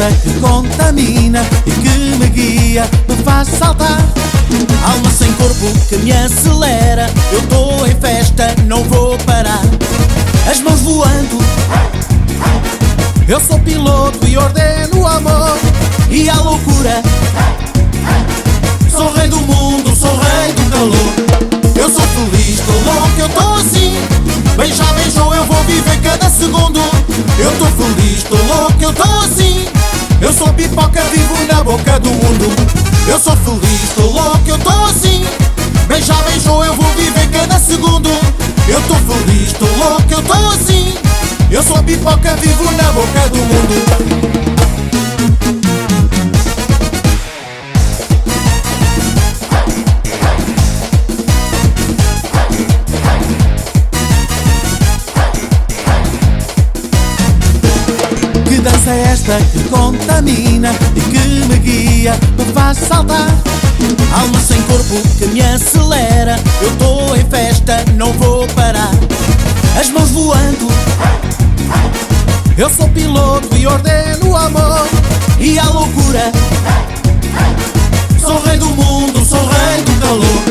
esta que contamina e que me guia, me faz saltar. Alma sem corpo que me acelera, eu tô em festa, não vou parar. As mãos voando, eu sou piloto e ordeno o amor e a loucura. Sou rei do mundo, sou rei do calor. Eu sou feliz, tô louco, eu tô assim. Beija, beijou, eu vou viver cada segundo. Eu tô feliz, tô louco, eu tô assim. Eu sou pipoca, vivo na boca do mundo. Eu sou feliz, tô louco, eu tô assim. Beija, beijou, eu vou viver cada segundo. Eu tô feliz, tô louco, eu tô assim. Eu sou pipoca, vivo na boca do mundo. Que dança é esta que contamina e que me guia, me faz saltar. Alma sem corpo que me acelera, eu tô em festa, não vou parar. As mãos voando, eu sou piloto e ordeno o amor e a loucura. Sou rei do mundo, sou rei do calor.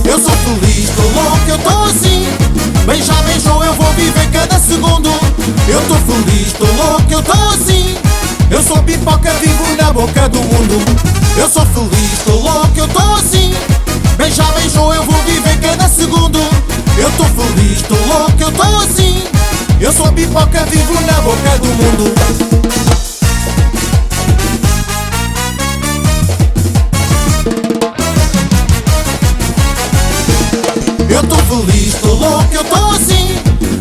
Eu sou feliz, tô louco, eu tô assim. Beija, beijou, eu vou viver cada segundo. Eu tô feliz, tô louco, eu tô assim. Eu sou pipoca, vivo na boca do mundo. Eu sou feliz, tô louco, eu tô assim. Beija, beijou, eu vou viver cada segundo. Eu tô feliz, tô louco, eu tô assim. Eu sou pipoca, vivo na boca do mundo. Eu tô feliz, tô louco, eu tô assim.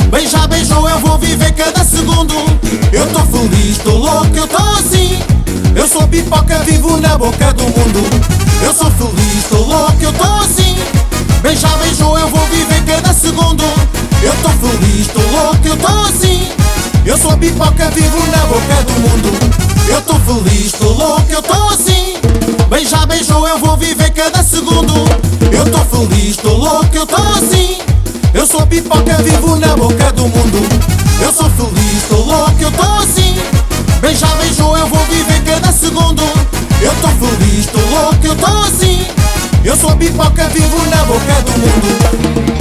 Beija, beijou, eu vou viver cada segundo. Eu tô feliz, tô louco, eu tô assim. Eu sou pipoca, vivo na boca do mundo. Eu sou feliz, tô louco, eu tô assim. Beija, beijou, eu vou viver cada segundo. Eu tô feliz, tô louco, eu tô assim. Eu sou pipoca, vivo na boca do mundo. Eu tô feliz, tô louco, eu tô assim. Beija, beijou, eu vou viver cada segundo. Eu tô feliz, tô louco, eu tô assim. Eu sou pipoca, vivo na boca do mundo. Eu sou feliz, tô louco, eu tô assim. Beija, beijou, eu vou viver cada segundo. Eu tô feliz, tô louco, eu tô assim. Eu sou pipoca, vivo na boca do mundo.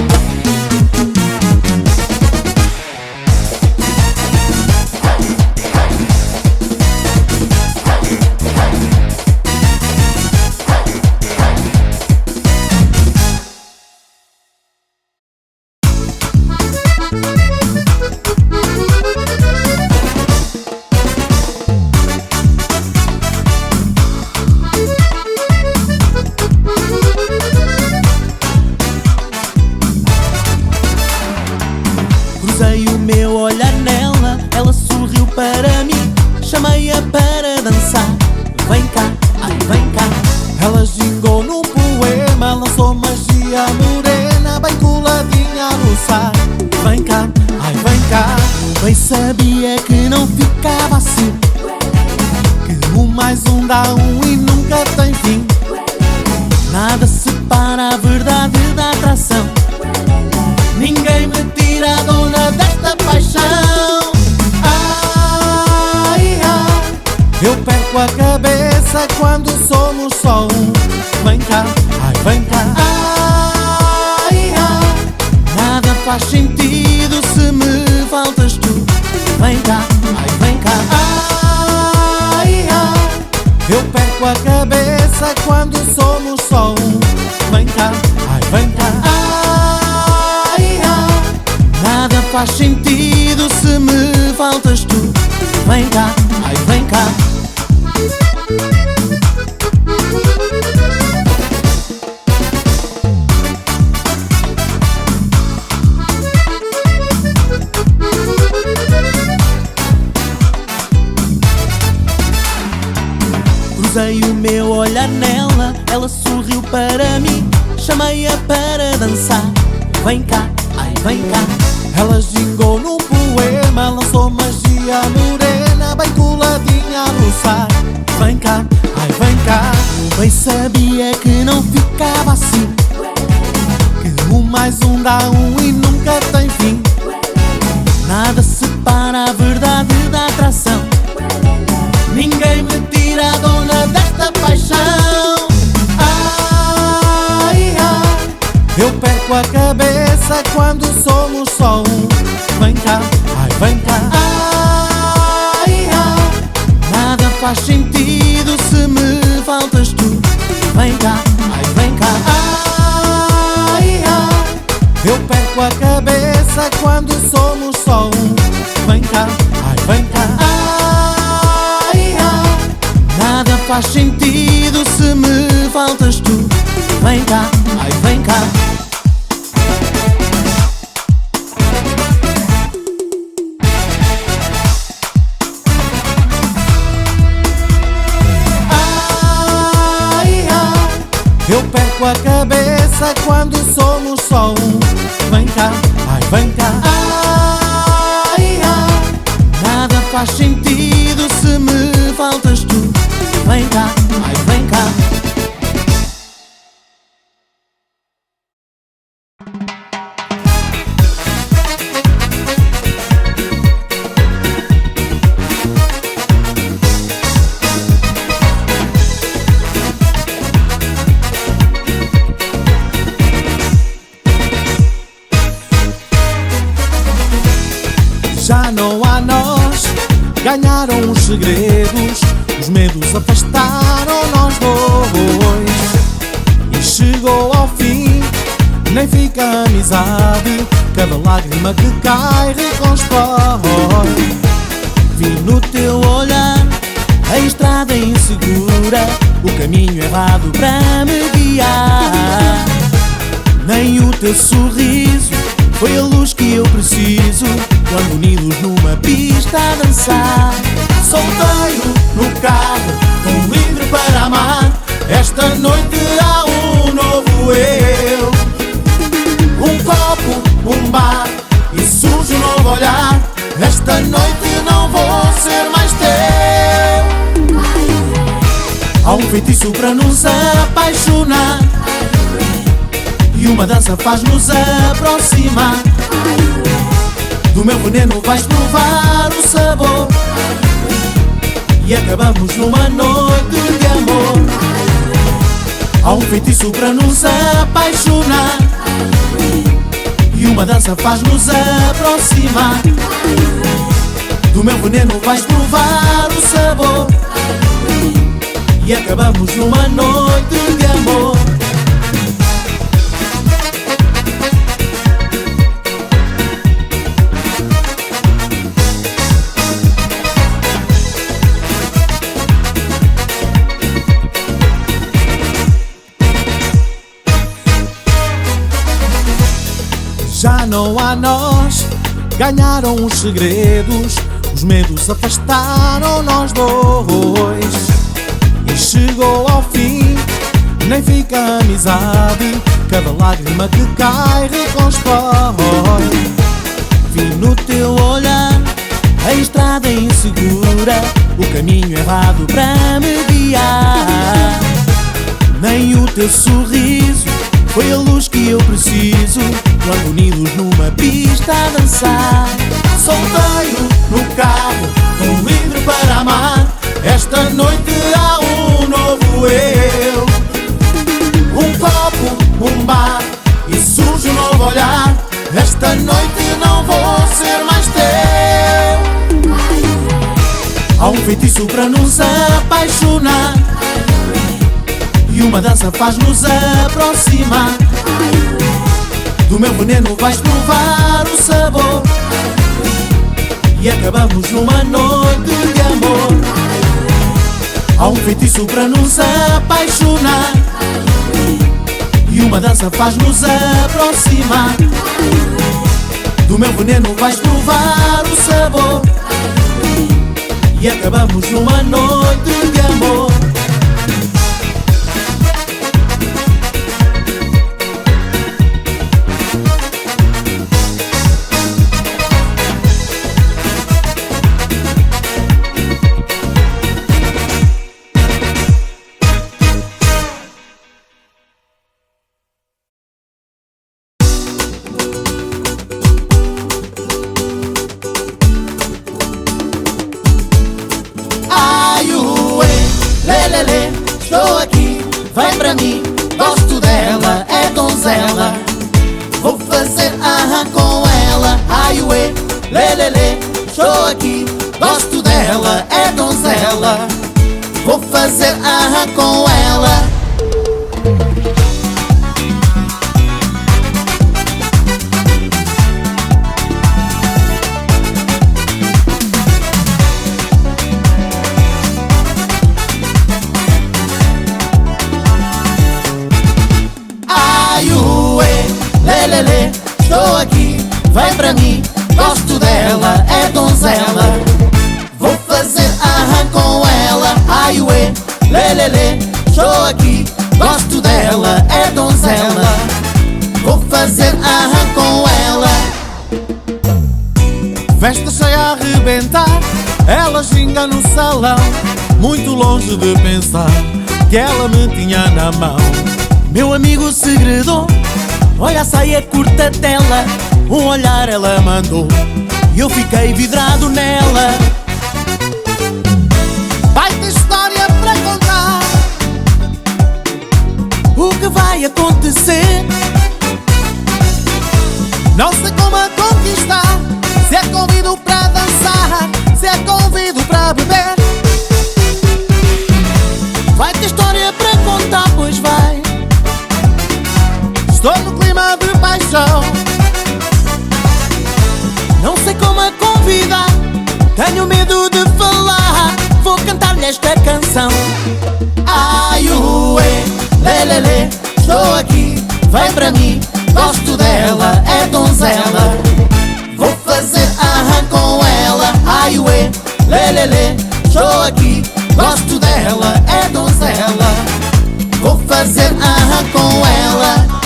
Cruzei o meu olhar nela, ela sorriu para mim. Chamei-a para dançar, vem cá, ai vem cá. Ela gingou num poema, lançou magia morena, bem coladinha a roçar. Vem cá, ai vem cá. Bem sabia que não ficava assim, que um mais um dá um e nunca tem fim. Nada separa a verdade da atração. Ninguém me tira a dona desta paixão. Ai, ai, eu perco a cabeça quando somos só um. Vem cá, ai vem cá. Ai, ai, nada faz sentido se me faltas tu. Vem cá, ai vem cá. Ai, ai, eu perco a cabeça quando somos só um. Vem cá, ai vem cá. Nada faz sentido se me faltas tu. Vem cá, ai vem cá. Cruzei o meu olhar nela, ela sorriu para mim. Chamei-a para dançar, vem cá, ai vem cá. Ela gingou num poema, lançou magia morena, bem coladinha a roçar. Vem cá, ai vem cá. Bem sabia que não ficava assim, que um mais um dá um e nunca tem fim. Nada separa a verdade da atração. Ninguém cabeça quando somos só um. Vem cá, ai vem cá. Ai, ai, nada faz sentido se me faltas tu. Vem cá, ai vem cá. Ai, ai, eu perco a cabeça quando somos só um. Vem cá, ai vem cá. Ai, ai, nada faz sentido se me faltas tu. Vem cá, ai vem cá. Ai, ai, eu perco a cabeça quando somos só um. Vem cá, ai vem cá. Ai, ai, nada faz sentido se me faltas tu. Vem cá, ai vem cá. Já não há nós, ganharam os segredos, os medos afastaram nós dois. E chegou ao fim, nem fica amizade, cada lágrima que cai reconstrói. Vi no teu olhar a estrada insegura, o caminho errado para me guiar. Nem o teu sorriso foi a luz que eu preciso, quando unidos numa pista a dançar. Solteiro no carro, tão livre para amar. Esta noite há um novo eu. Um copo, um bar e surge um novo olhar. Esta noite não vou ser mais teu. Há um feitiço para nos apaixonar, e uma dança faz-nos aproximar. Do meu veneno vais provar o sabor, e acabamos numa noite de amor. Há um feitiço para nos apaixonar, e uma dança faz-nos aproximar. Do meu veneno vais provar o sabor, e acabamos numa noite de amor. Já não há nós, ganharam os segredos, os medos afastaram nós dois. E chegou ao fim, nem fica amizade, cada lágrima que cai reconstrói. Vi no teu olhar a estrada insegura, o caminho errado para me guiar. Nem o teu sorriso foi a luz que eu preciso, quando unidos numa pista a dançar. Solteiro no carro, tão livre para amar. Esta noite há um novo eu. Um copo, um bar e surge um novo olhar. Esta noite não vou ser mais teu. Há um feitiço para nos apaixonar, e uma dança faz-nos aproximar. Do meu veneno vais provar o sabor, e acabamos numa noite de amor. Há um feitiço para nos apaixonar, e uma dança faz-nos aproximar. Do meu veneno vais provar o sabor, e acabamos numa noite de amor. Estou aqui, vem para mim, gosto dela, é donzela. Vou fazer com ela. Ai ué, lê, lê, lê, estou aqui, gosto dela, é donzela. Vou fazer com ela. Ai ué, lê, lê, lê, estou aqui, vem pra mim, gosto dela, é donzela. Vou fazer com ela. Ai ué, lê, lê, lê, estou aqui, gosto dela, é donzela. Vou fazer com ela. Festa cheia a arrebentar, ela ginga no salão, muito longe de pensar que ela me tinha na mão. Meu amigo segredou, olha a saia curta dela, um olhar ela mandou e eu fiquei vidrado nela. Vai ter história para contar, o que vai acontecer. Não sei como a conquistar, se é convido para dançar, se é convido para beber. Vai ter história para contar, pois vai. Estou no clima de paixão, não sei como a convidar, tenho medo de falar, vou cantar-lhe esta canção. Ai ué, lê, lê, lê, estou aqui, vem pra mim, gosto dela, é donzela. Vou fazer com ela. Ai ué, lê, lê, lê, estou aqui, gosto dela, é donzela. Vou fazer com ela.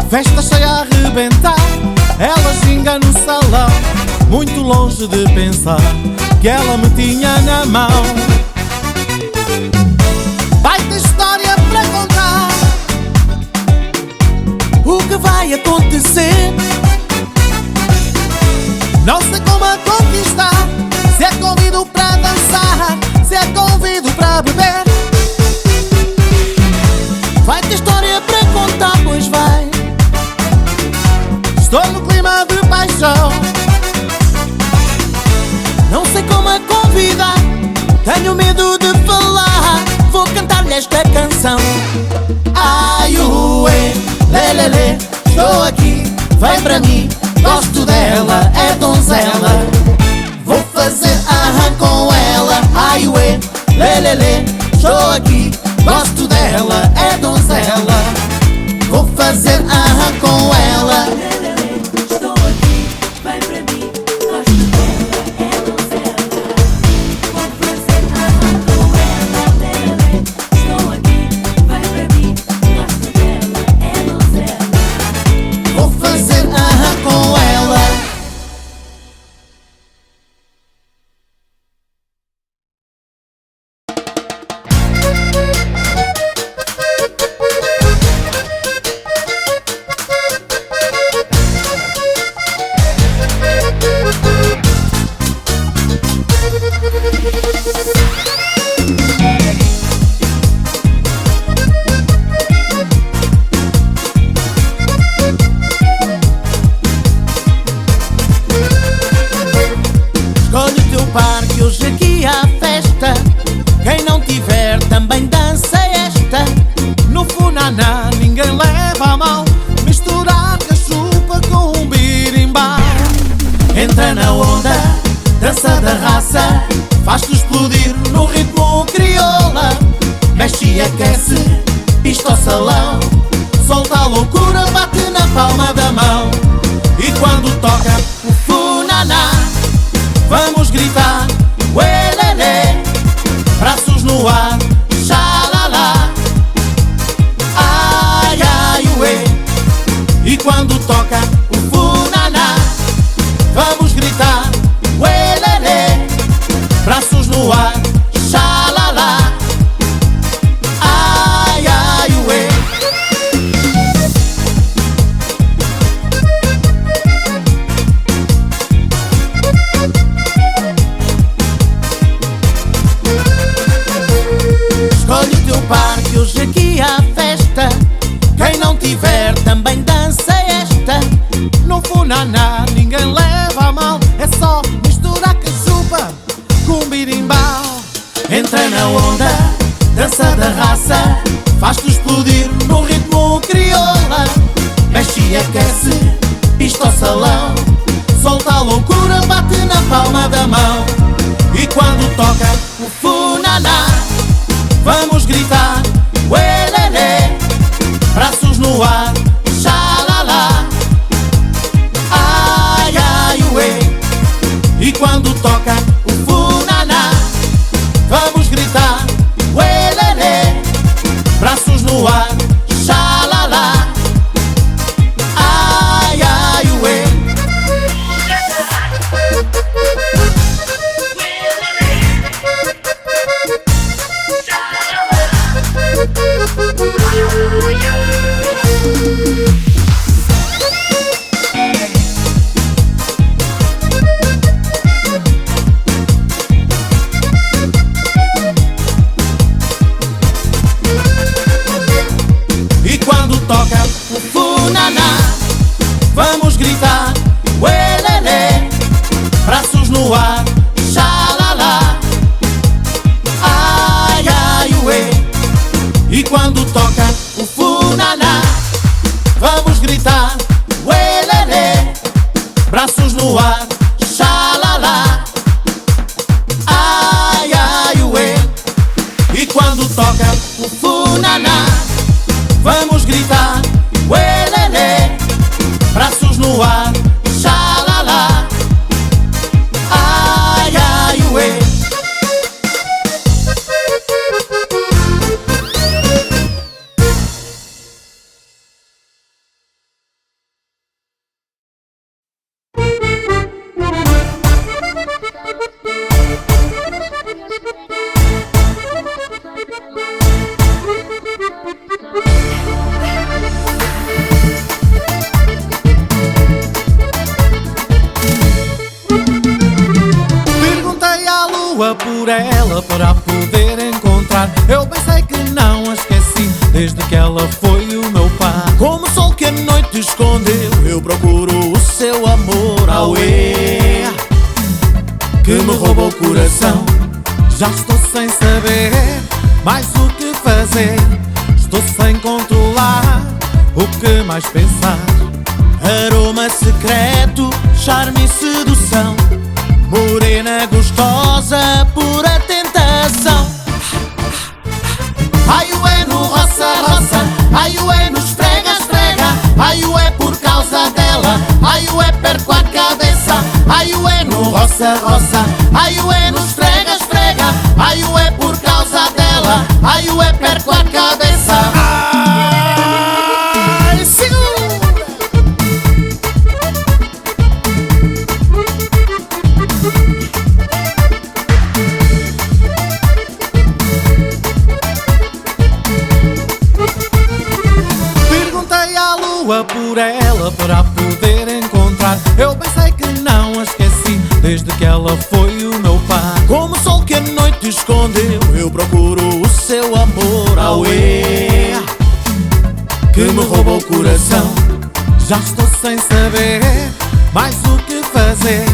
Festa cheia a arrebentar, ela ginga no salão, muito longe de pensar que ela me tinha na mão. Vai ter história para contar, o que vai acontecer. Não sei como a conquistar, se é convido para dançar, se é convido para beber. Vai ter história para contar, pois vai. Estou no clima de paixão, não sei como a convidar, tenho medo de falar, vou cantar-lhe esta canção. Ai ué, lê, lê, lê, estou aqui, vem pra mim, gosto dela, é donzela. Vou fazer com ela. Ai ué, lê, lê, lê, estou aqui, gosto dela, é donzela. Vou fazer com ela. Parque, hoje aqui há festa. Quem não tiver também dança esta. No funaná ninguém leva a mal, misturar cachupa com um birimbau. Entra na onda, dança da raça, faz-te explodir no ritmo crioula. Mexe e aquece, pista ao salão, solta a loucura, bate na palma da mão. E quando toca o funaná, vamos gritar, uelele, braços no ar, xalala. Ai, ai, ué. E quando toca o funaná, vamos gritar, uelele, braços no ar, xalala. Ai, ai, ué. funaná, ninguém leva a mal. É só misturar cachupa com birimbau. Entra na onda, dança da raça, faz-te explodir no ritmo crioula. Mexe e aquece, pista ao salão, solta a loucura, bate na palma da mão. E quando toca o funaná, vamos gritar uelele, braços no ar, xalala, ai ai ué. E quando toca o funaná, vamos gritar uelele, braços no ar, xalala, ai ai ué. E quando toca o funaná, vamos gritar uelele, braços no ar, xalala, ai ai ué. E quando toca o funaná, vamos gritar uelele, braços no ar, xalala, ai ai ué. E quando toca o funaná, vamos gritar uelele, braços no ar, xalala, ai ai ué. Perguntei à lua por ela para a poder encontrar. Eu bem sei que não a esqueci desde que ela foi o meu par. Como o sol que a noite escondeu, eu procuro o seu amor, auê, que me roubou o coração. Já estou sem saber mais o que fazer, estou sem controlar o que mais pensar. Aroma secreto, charme e sedução, morena gostosa, pura tentação. Ai ué no roça, roça, ai ué no esfrega, esfrega, ai ué por causa dela, ai ué perco a cabeça. Ai ué no roça, roça, ai ué no esfrega, esfrega, ai ué por causa dela, ai ué perco a cabeça. Ai, segura! Perguntei à lua por ela para a poder encontrar. Eu bem sei que não a esqueci desde que ela foi o meu par. Como o sol que a noite escondeu, eu procuro o seu amor, auê, que me roubou o coração. Já estou sem saber mais o que fazer,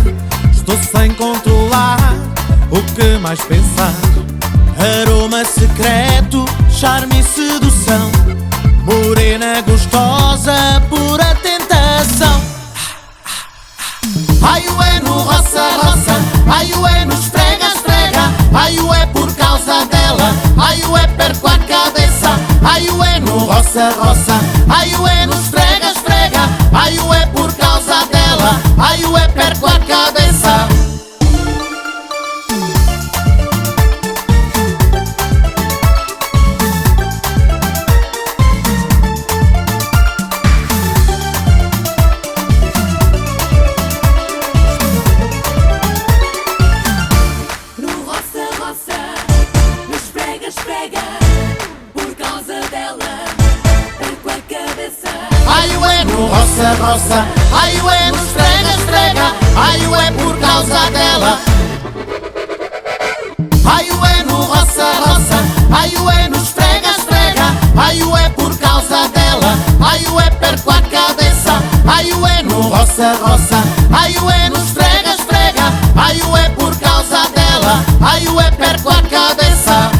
estou sem controlar o que mais pensar. Aroma secreto, charme e sedução, morena gostosa, pura tentação. Ai ué no roça, roça, ai ué no esfrega, esfrega, ai ué por causa dela, ai ué perco a cabeça. Ai ué no roça, roça, ai ué no esfrega, esfrega, ai ué por causa dela, ai ué perco a cabeça. Roça, roça, ai ué no esfrega, esfrega, ai ué por causa dela. Ai ué no roça, roça, ai ué no esfrega, esfrega, ai ué por causa dela, ai ué perco a cabeça. Ai ué no roça, roça, roça. Ai, ué, não esfrega, esfrega. Ai, ué, por causa dela. Ai, ué, perco a cabeça.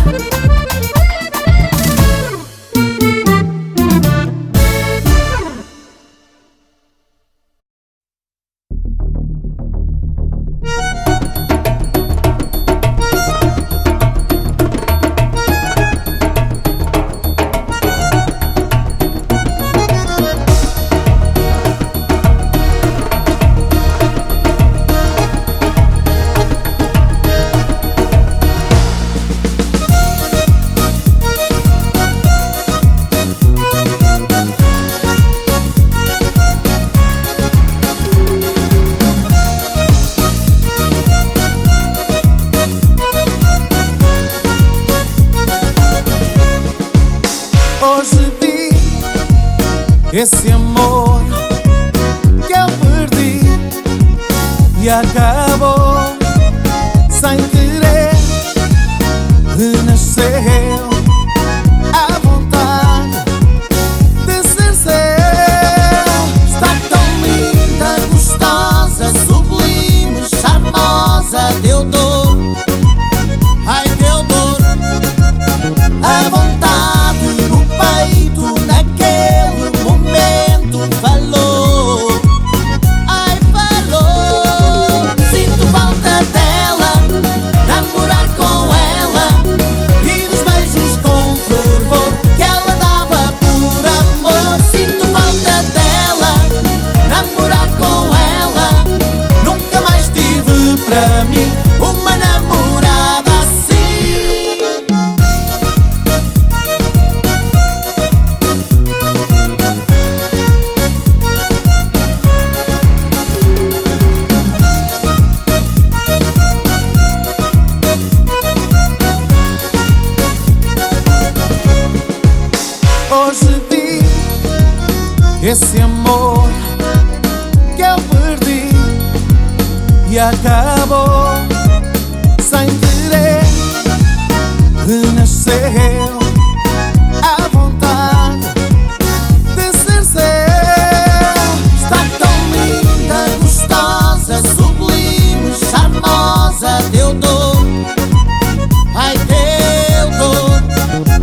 Hoje vi esse amor que eu perdi e acabou sem querer. Renasceu a vontade de ser seu. Está tão linda, gostosa, sublime, charmosa. Deu dor, ai, deu dor. A vontade no peito naquele momento falou. Ai, falou. Sinto falta dela, namorar com ela e dos beijos com fervor que ela dava por amor. Sinto falta dela, namorar com ela. Nunca mais tive pra mim uma namorada assim. Hoje vi esse amor que eu perdi e acabou sem querer. Renasceu a vontade de ser seu. Está tão linda, gostosa, sublime, charmosa. Deu dor, ai, deu dor.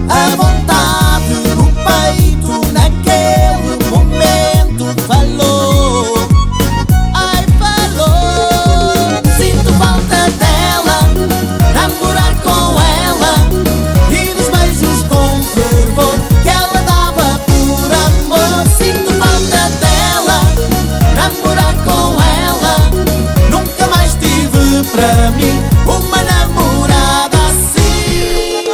A vontade no peito naquele momento falou. Ai, falou. Sinto falta dela, namorar com ela e dos beijos com fervor que ela dava por amor. Sinto falta dela, namorar com ela. Nunca mais tive pra mim uma namorada assim.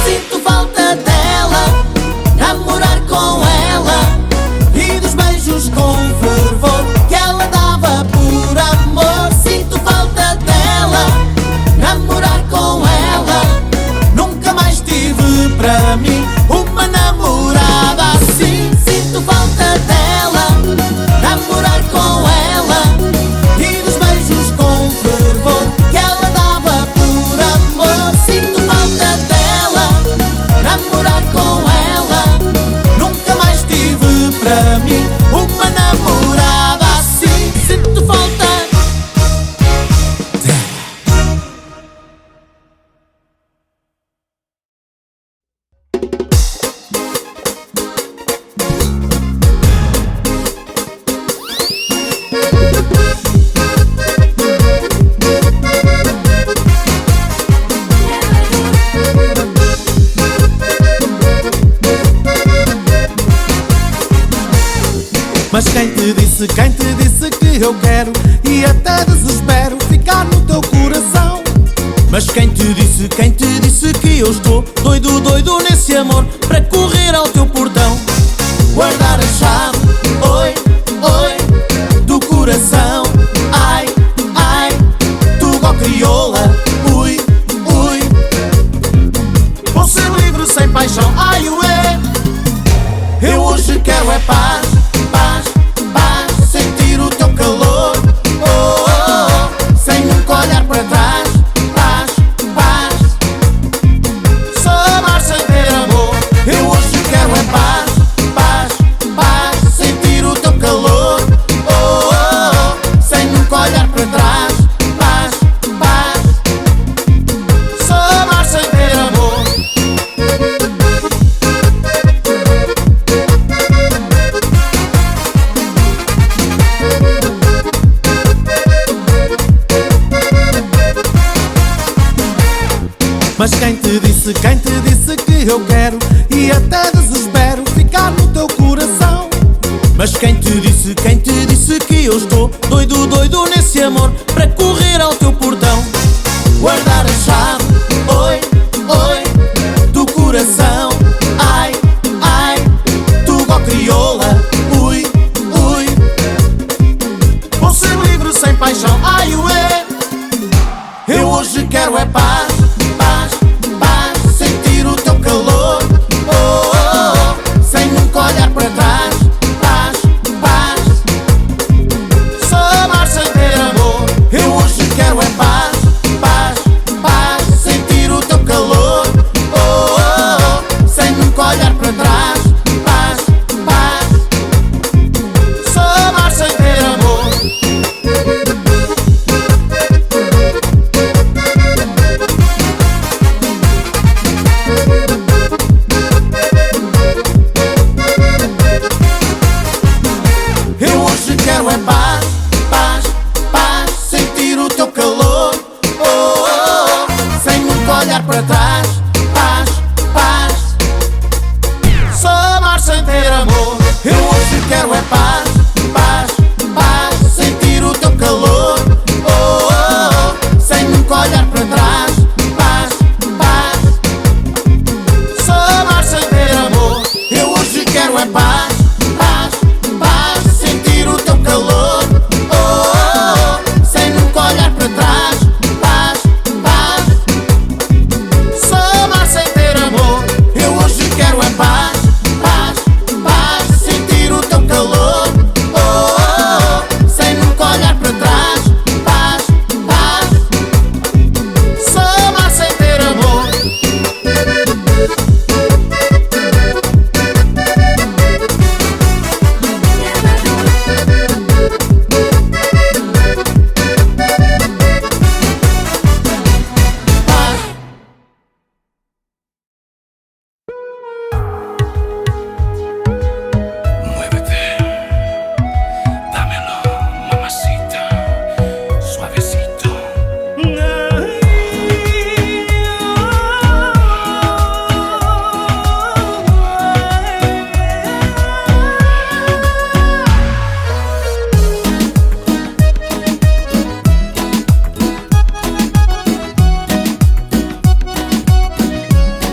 Sinto falta dela, namorar com ela e dos beijos com fervor que ela dava por amor. Sinto falta dela, namorar com ela. Nunca mais tive pra mim uma namorada assim. Sinto falta dela, namorar com ela e dos beijos com fervor que ela dava por amor. Sinto falta dela, namorar com ela. Nunca mais tive pra mim uma namorada assim. Sinto falta dela. Mas quem te disse que eu quero e até desespero ficar no teu coração? Mas quem te disse que eu estou doido, doido nesse amor para correr ao teu portão? Guardar a chave, oi, oi, do coração. Ai, ai, tu igual crioula. Ui, ui, vou ser livre sem paixão. Ai, ué, eu hoje quero é paz, paz, paz. Sentir o teu calor, oh, oh, oh, sem nunca olhar para trás. Paz, paz. Só amar sem ter amor. Eu hoje quero é paz, paz, paz. Sentir o teu calor, oh, oh, oh, sem nunca olhar para trás. Paz, paz. Só amar sem ter amor. Mas quem te disse que eu quero e até desespero ficar no teu coração? Mas quem te disse que eu estou doido, doido nesse amor para correr ao teu portão? Guardar a chave, oi, oi, do coração. Ai, ai, tu igual crioula, ui, ui. Vou ser livre sem paixão, ai, ué. Eu hoje quero é paz, paz, paz. Sentir o teu calor, oh, oh, oh, sem nunca olhar para trás. Paz, paz. Só amar sem ter amor. Eu hoje quero é paz, paz, paz. Sentir o teu calor, oh, oh, oh, sem nunca olhar para trás. Paz, paz. Só amar sem ter amor. Eu hoje quero é paz, paz, paz. Sentir o teu calor, oh, oh, oh, sem nunca olhar para trás. Paz, paz. Só amar sem ter amor. Eu hoje quero é paz, paz, paz. Sentir o teu calor, oh, oh, oh, sem nunca olhar para trás. Paz, paz. Só amar sem ter amor. Eu hoje quero é paz, paz, paz. Sentir o teu calor, oh, oh, oh, sem nunca olhar para trás. Paz, paz. Só amar sem ter amor. Eu hoje quero é paz, paz, paz. Sentir o teu calor, oh, oh, oh, sem nunca olhar para trás. Paz, paz. Só amar sem ter amor. Paz. Muévete, dámelo, mamacita, suavecito.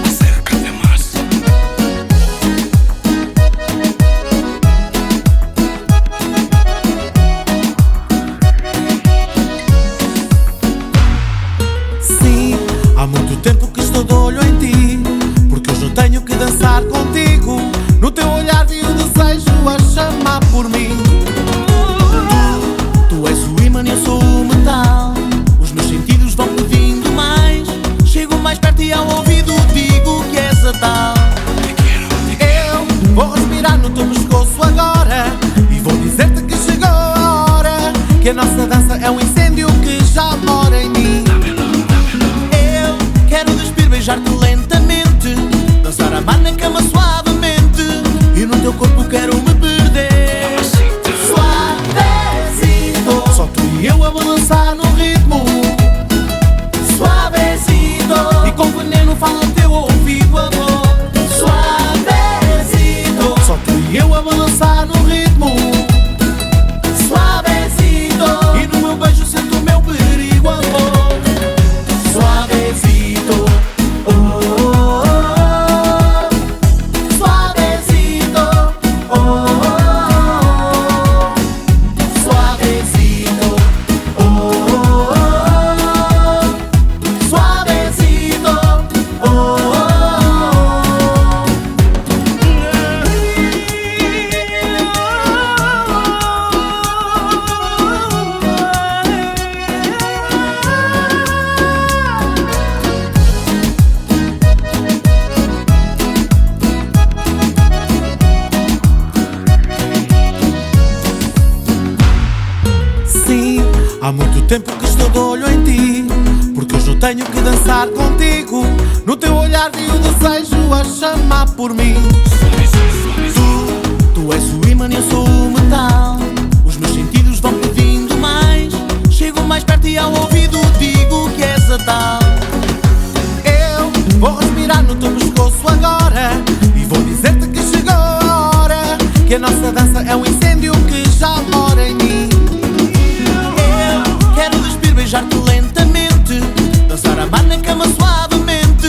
Acércate más. Sim, há muito tempo que estou de olho em ti, porque hoje eu tenho que dançar contigo. No teu olhar vi o desejo a chamar por mim. Tu és o ímã e eu sou o metal. Os meus sentidos vão pedindo mais. Chego mais perto e ao ouvido digo que és a tal. Eu vou respirar no teu pescoço agora e vou dizer-te que chegou a hora, que a nossa dança é um incêndio que já mora em mim. Eu quero despir, beijar-te lentamente, dançar a mar na cama suavemente, e no teu corpo quero me perder. Suavecito, só tu e eu a balançar no ritmo. Suavecito, e com veneno fala no teu ouvido, amor. Suavecito, só tu e eu a balançar no ritmo. Suavecito, e no meu beijo sinto o meu perigo, amor. Suavecito, oh, oh, oh. Suavecito, oh, oh, oh. Suavecito, oh, oh, oh. Suavecito, oh, oh, oh. Há muito tempo que estou de olho em ti, porque hoje eu tenho que dançar contigo. No teu olhar vi o desejo a chamar por mim. Tu és o ímã e eu sou o metal. Os meus sentidos vão pedindo mais. Chego mais perto e ao ouvido digo que és a tal. Eu vou respirar no teu pescoço agora e vou dizer-te que chegou a hora, que a nossa dança é um incêndio que já mora em mim. Eu quero despir, beijar-te lentamente, dançar, amar na cama suavemente,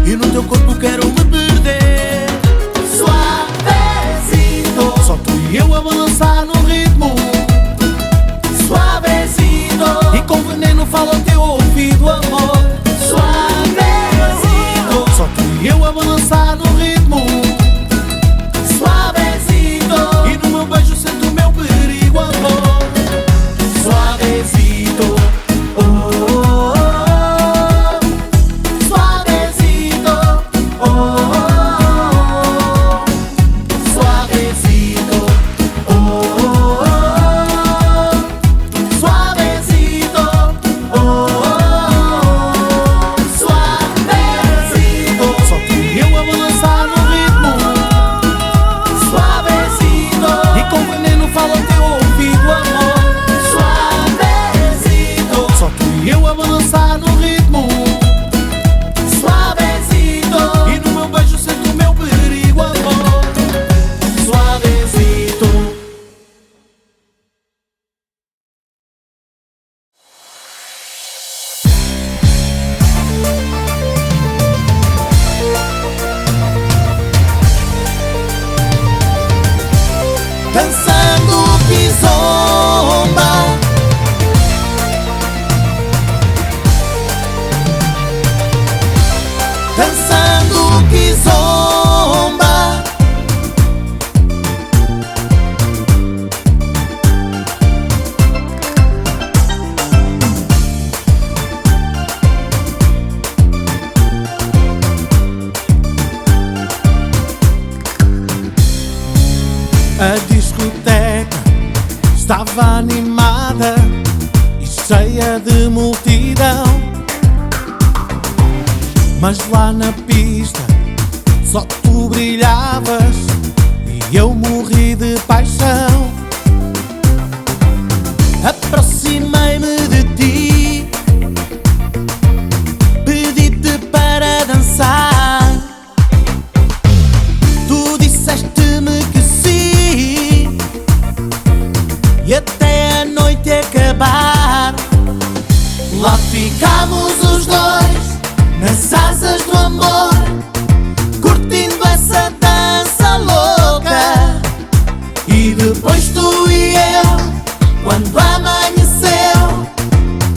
e no teu corpo quero me perder. Suavecito, só tu e eu a balançar no ritmo. Suavecito, e com veneno falo ao teu ouvido, amor. Suavecito, só tu e eu a balançar no ritmo. Suavecito, e no meu beijo sinto o meu perigo, amor. Suavecito, oh, oh, oh. Suavecito, oh, oh, oh. Suavecito, oh, oh, oh. Suavecito, oh, oh, oh. Suavecito, só tu e eu a balançar no ritmo. Suavecito, e com veneno falo ao teu ouvido, amor. Suavecito, só tu e eu a balançar no ritmo. Suavecito, e no meu beijo sinto o meu perigo, amor. Suavecito. Dançando kizomba, dançando kizomba. A discoteca estava animada e cheia de multidão, mas lá na pista só tu brilhavas e eu morri de paixão. Aproximei-me de ti, pedi-te para dançar. Tu disseste-me que sim, e até a noite acabar lá ficámos os dois nas asas do amor, curtindo essa dança louca. E depois tu e eu, quando amanheceu,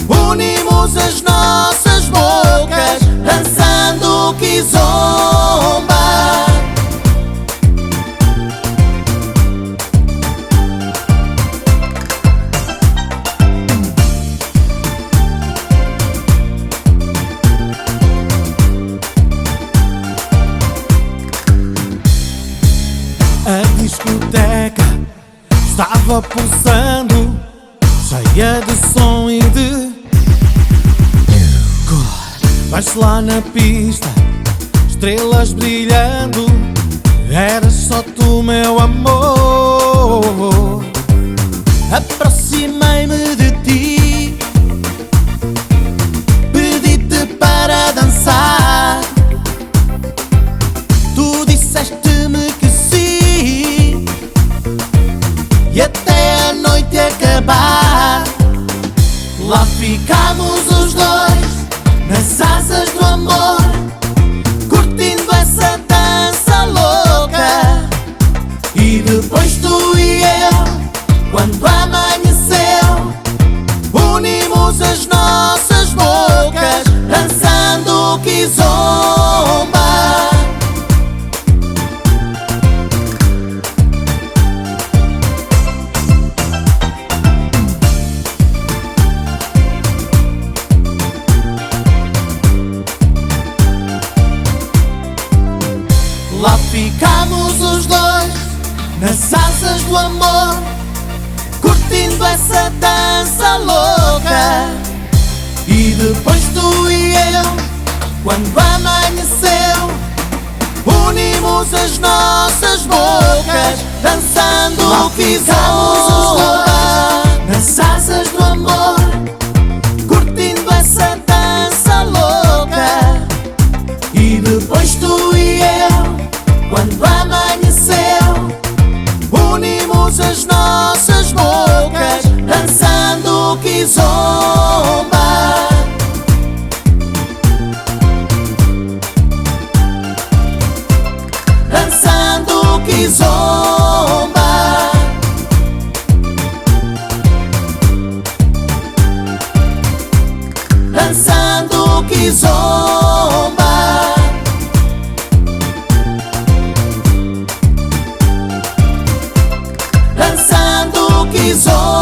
unimos as nossas bocas, dançando kizomba. A discoteca estava pulsando, cheia de som e de cor. Mas lá na pista, estrelas brilhando, eras só tu, meu amor. Aproximei-me de ti, pedi-te para dançar. Tu disseste-me que sim, e até a noite acabar lá ficámos os dois nas asas do amor, curtindo essa dança louca. E depois tu e eu, quando amanheceu, unimos as nossas bocas, dançando kizomba. Lá ficámos os dois nas asas do amor, curtindo curtindo essa dança louca. E depois tu e eu, quando amanheceu, unimos as nossas bocas, dançando kizomba nas asas do amor, curtindo essa dança louca. E depois tu e eu, quando amanheceu, unimos as nossas bocas, dançando kizomba. Dançando kizomba. Dançando kizomba. Dançando kizomba.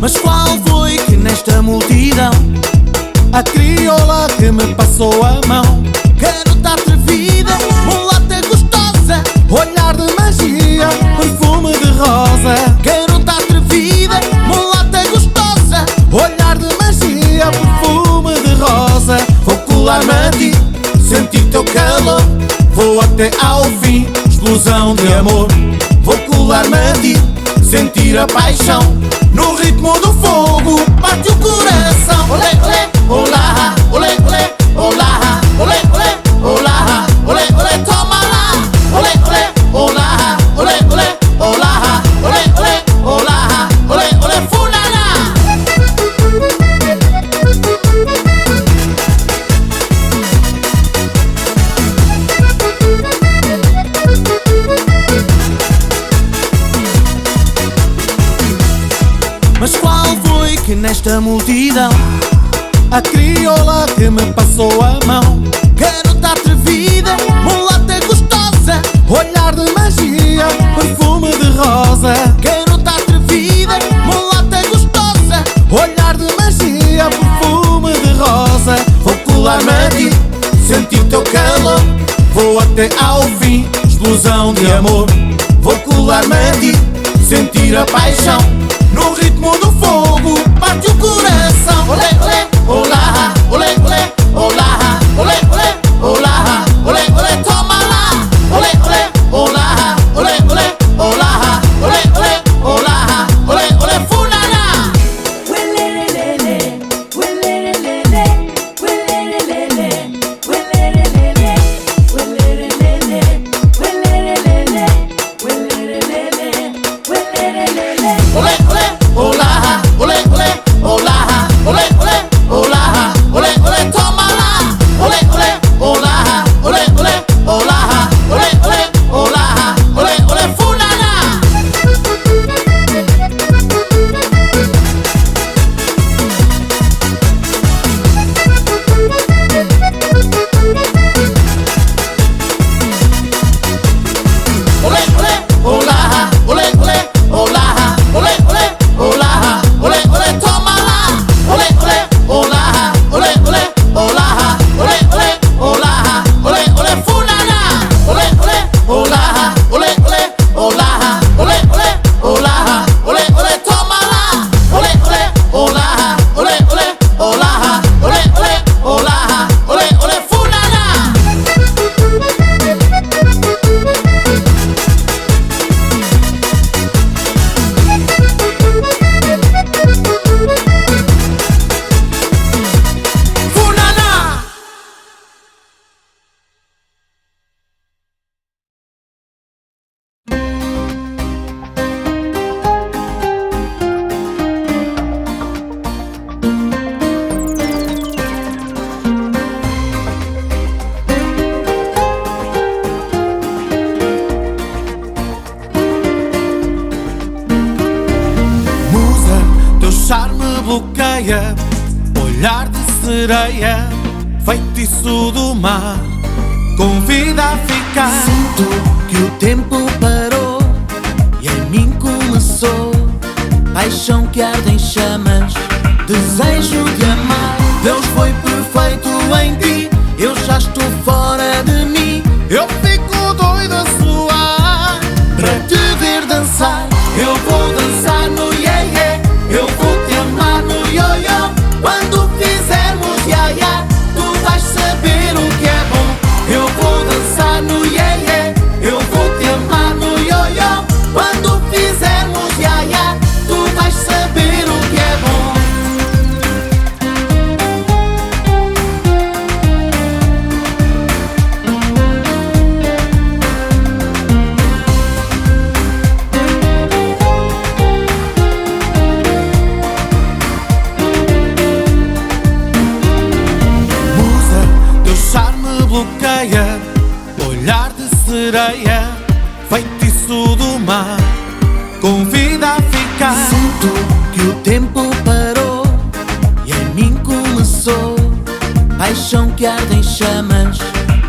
Mas qual foi que nesta multidão a crioula que me passou a mão? Garota atrevida, mulata gostosa, olhar de magia, perfume de rosa. Garota atrevida, mulata gostosa, olhar de magia, perfume de rosa. Vou colar-me a ti, sentir teu calor, vou até ao fim, explosão de amor. Vou colar-me a ti, sentir a paixão, no ritmo do fogo bate o coração. Olé, olé, olá, olé, olé, olá, olé, olé, olá, olé, olé, toma lá. Olé, olé, olá, olé, olé, olá, olé, olé, olá, olé, olé, fulana. Mas qual foi que nesta multidão a crioula que me passou a mão? Garota atrevida, mulata gostosa, olhar de magia, perfume de rosa. Garota atrevida, mulata gostosa, olhar de magia, perfume de rosa. Vou colar-me a ti, sentir teu calor, vou até ao fim, explosão de amor. Vou colar-me a ti, sentir a paixão, no ritmo do fogo bate o coração. Olé, olé, olá, olé, olé, olá, olé, olé, olá, olé, olé, toma lá. Olé, olé, olá, olé, olé, olá, olé, olé, olá, olé, olé, fulana. Willy-lily, willy-lily, willy-lily, willy-lily, willy-lily, willy-lily, willy-lily, willy-lily. Olé, olé, bloqueia, olhar de sereia, feitiço do mar, convida a ficar. Sinto que o tempo parou e em mim começou paixão que arde em chamas, desejo de amar. Deus foi perfeito em ti, eu já estou fora de mim. Eu fico doido a suar para te ver dançar. Eu vou dançar no iê-iê, eu vou te amar no ioiô. Quando fizermos iá-iá, tu vais saber o que é bom. Eu vou dançar no iê-iê, eu vou te amar no ioiô. Quando fizermos iá-iá, tu vais saber o que é bom. Bloqueia, olhar de sereia, feitiço do mar, convida a ficar. Sinto que o tempo parou e em mim começou paixão que arde em chamas,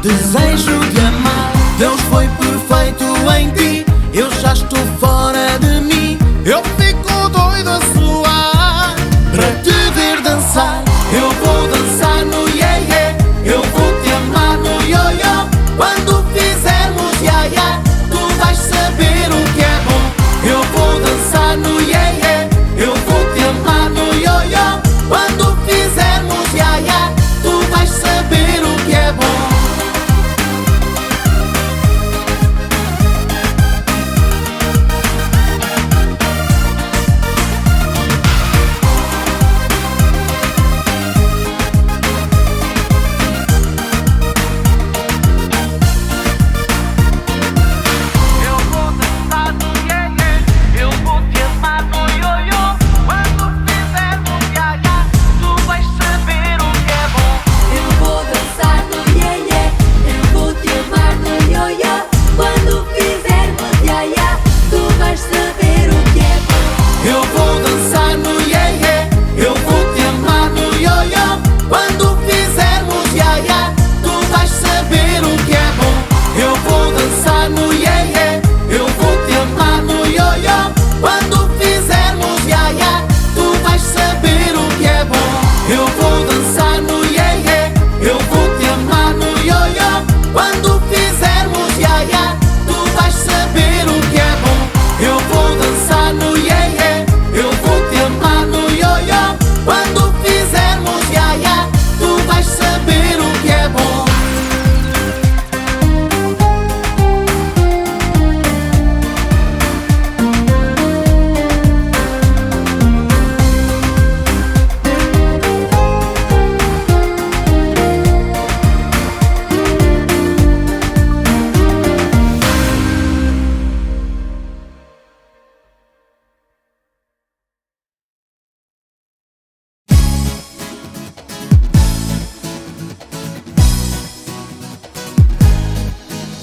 desejo de amar. Deus foi perfeito em ti, eu já estou fora de mim. Eu fico doido a suar para te ver dançar. Eu vou dançar no iê-iê, eu vou te amar no ioiô. Quando fizermos iá-iá, tu vais saber o que é bom. Eu vou dançar no iê-iê, eu vou te amar no ioiô. Quando fizermos iá-iá, tu vais saber o que é bom.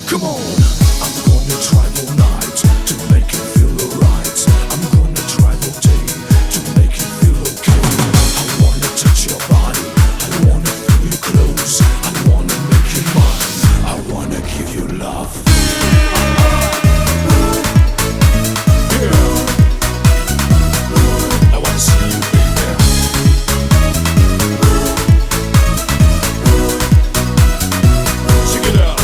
Come on, I'm gonna drive all night to make you feel alright. I'm gonna drive all day to make you feel okay. I wanna touch your body, I wanna feel you close, I wanna make you mine, I wanna give you love. Yeah. I wanna see you, baby. Check it out.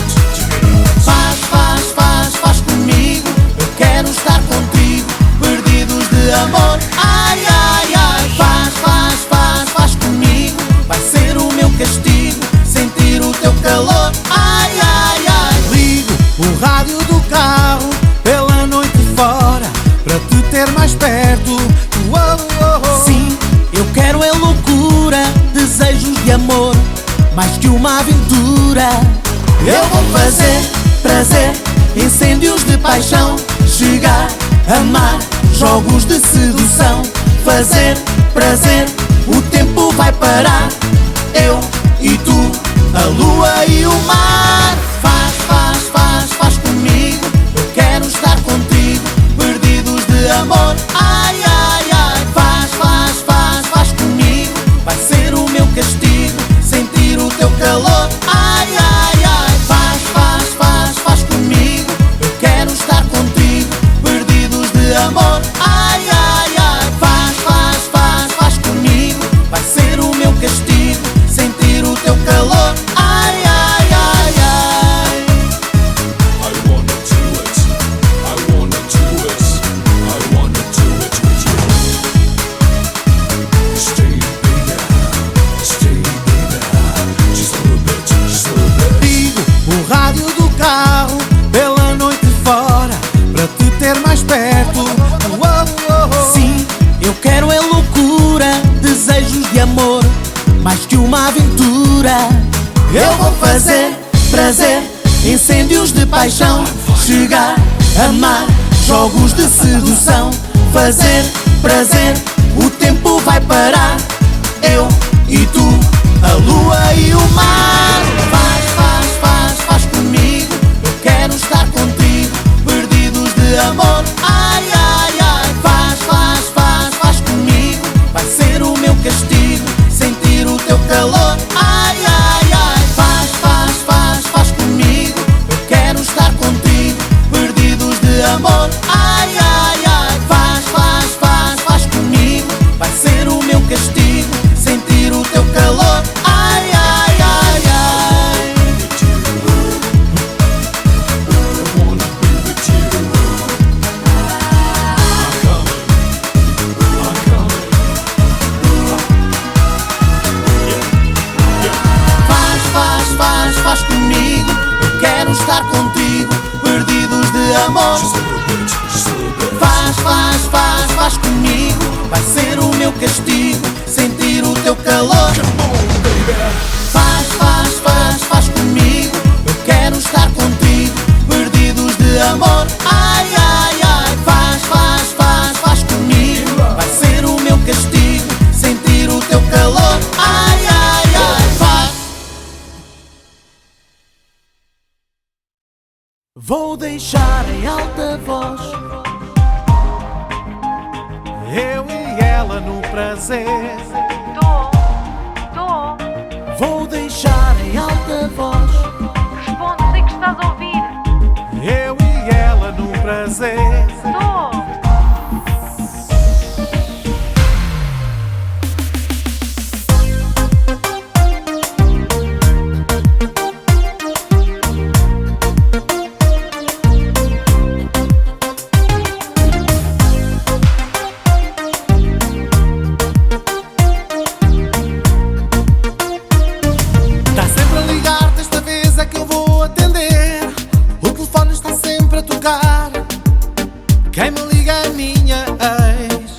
Faz comigo, eu quero estar contigo, perdidos de amor. Ai, ai, ai, faz comigo, vai ser o meu castigo, sentir o teu calor. Ai, ai, ai, ligo o rádio do carro pela noite fora para te ter mais perto. Sim, eu quero é loucura, desejos de amor, mais que uma aventura. Eu vou fazer prazer, incêndios de paixão, chegar, amar, jogos de sedução. Fazer prazer, o tempo vai parar, eu e tu, a lua e o mar. Faz comigo, eu quero estar contigo, perdidos de amor. Ai, ai, ai, faz mais que uma aventura. Eu vou fazer prazer, incêndios de paixão, chegar, amar, jogos de sedução. Fazer prazer, o tempo vai parar. Eu e tu, a lua e o mar. Faz comigo, eu quero estar contigo, perdidos de amor. Ai, ai, ai, faz comigo, vai ser o meu castigo, sentir o teu calor. Ai, ai, ai, faz comigo, eu quero estar contigo, perdidos de amor. Ai, ai, ai, faz comigo, vai ser o meu castigo, sentir o teu calor. Ai, ai, ai, ai. Faz comigo, eu quero estar contigo, perdidos de amor. Faz comigo, vai ser o meu castigo, sentir o teu calor. Faz comigo, eu quero estar contigo, perdidos de amor. Ai, ai, ai, faz comigo, vai ser o meu castigo, sentir o teu calor. Ai, ai, ai, faz. Vou deixar em alta voz Eu e ela no prazer. Tô. Vou deixar em alta voz Responde, sei que estás a ouvir. Eu e ela no prazer. Tô. Tá sempre a ligar, desta vez é que eu vou atender. O telefone está sempre a tocar. Quem me liga é a minha ex.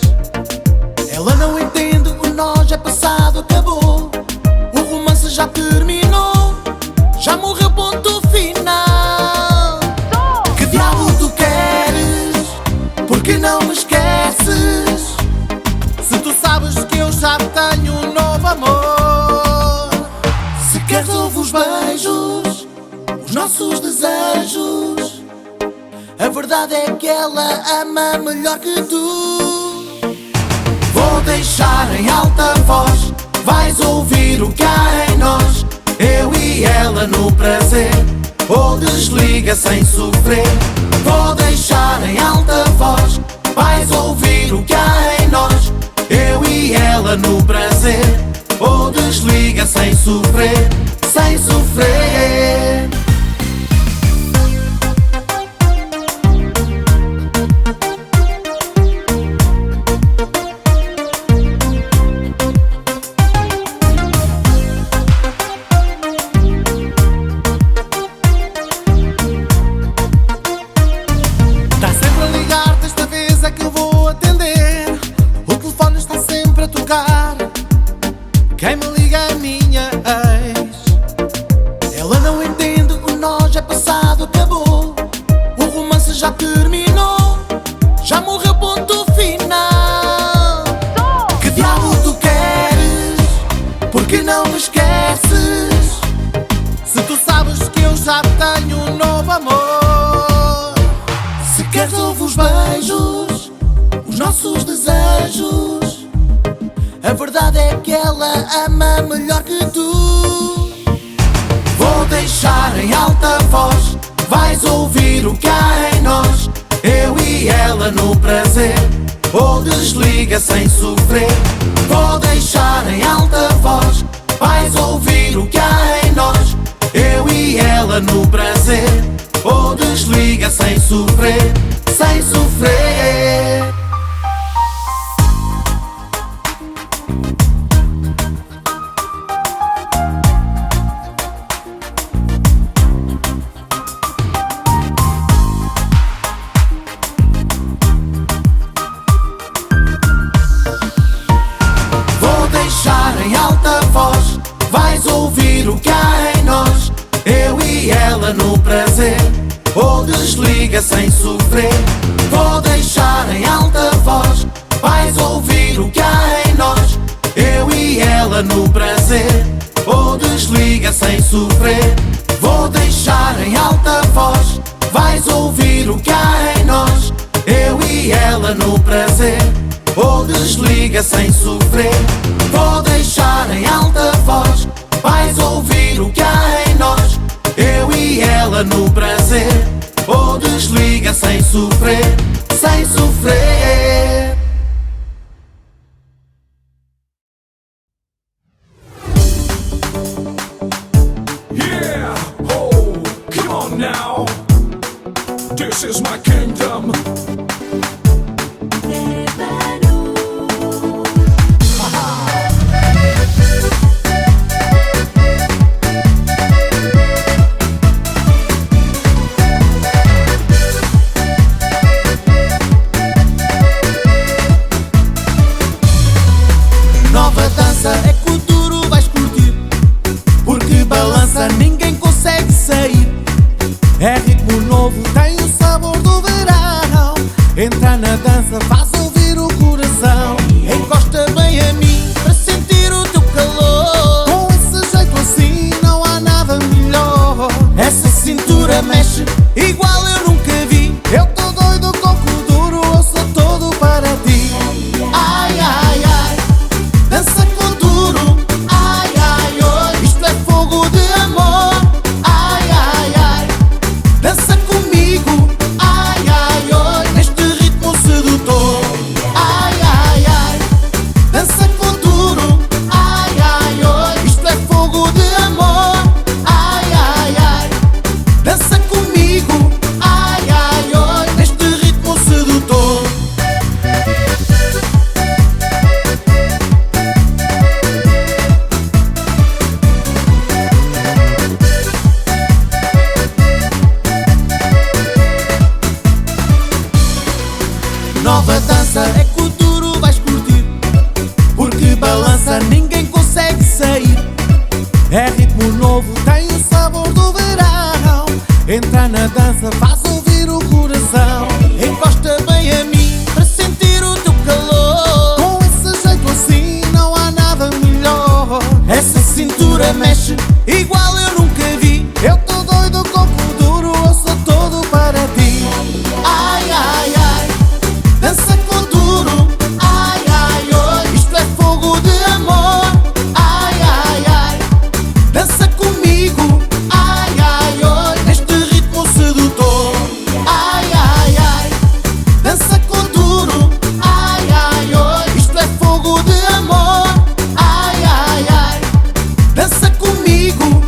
Ela não entende, o nós é passado, acabou. O romance já terminou, já morreu, ponto final. Que diabo tu queres? Por que não me esqueces? Se tu sabes que eu já tenho um novo amor. Se queres ouve os beijos, os nossos desejos. A verdade é que ela ama melhor que tu. Vou deixar em alta voz, vais ouvir o que há em nós. Eu e ela no prazer, ou desliga sem sofrer. Vou deixar em alta voz, vais ouvir o que há em nós. Eu e ela no prazer, ou desliga sem sofrer, sem sofrer. Tá sempre a ligar, desta vez é que eu vou atender. O telefone está sempre a tocar. Quem me liga é a minha ex. Ela não entende, o nós é passado, acabou. O romance já terminou, já morreu, ponto final. Que diabo tu queres? Por que não me esqueces? Se tu sabes que eu já tenho um novo amor. Se queres ouve os beijos, os nossos desejos. A verdade é que ela ama melhor que tu. Vou deixar em alta voz, vais ouvir o que há em nós. Eu e ela no prazer, ou desliga sem sofrer. Vou deixar em alta voz, vais ouvir o que há em nós. Eu e ela no prazer, ou desliga sem sofrer, sem sofrer. vais ouvir o que há em nós, eu e ela no prazer. Ou desliga sem sofrer, vou deixar em alta voz. Vais ouvir o que há em nós, eu e ela no prazer. Ou desliga sem sofrer, vou deixar em alta voz. Vais ouvir o que há em nós, eu e ela no prazer. Ou desliga sem sofrer, vou deixar em alta voz. Vais ouvir o que há em nós, eu e ela no prazer. Ou desliga sem sofrer, sem sofrer. Yeah, oh, come on now. This is my kingdom. Nova dança é que o duro vais curtir, porque balança ninguém consegue sair. É ritmo novo, tem o sabor do verão. Entra na dança, faz ouvir o coração. Encosta bem a mim para sentir o teu calor. Com esse jeito assim não há nada melhor. Essa cintura mexe igual eu nunca vi. Eu tô doido com o duro, eu sou todo para ti. Ai, ai, ai, dança com duro. Ai, ai, oi, isto é fogo de amor. Ai, ai, ai, dança comigo. Ai, ai, oi, neste ritmo sedutor. Ai, ai, ai, dança com duro. Ai, ai, oi, isto é fogo de amor. Ai, ai, ai, dança comigo. Ai, ai, oi, neste ritmo sedutor. Nova dança é que o duro vais curtir, porque balança ninguém consegue sair. É ritmo novo, tem o sabor do verão. Entra na dança, faz ouvir o coração. Encosta bem a mim para sentir o teu calor. Com esse jeito assim não há nada melhor. Essa cintura mexe igual eu nunca vi. Eu tô doido com o duro, eu sou todo para ti. Ai, ai, ai, dança com duro. Ai, ai, oi, isto é fogo de amor. Ai, ai, ai, dança comigo. Ai, ai, oi, neste ritmo sedutor. Ai, ai, ai, dança com duro. Ai, ai, oi, isto é fogo de amor. Ai, ai, ai, dança comigo.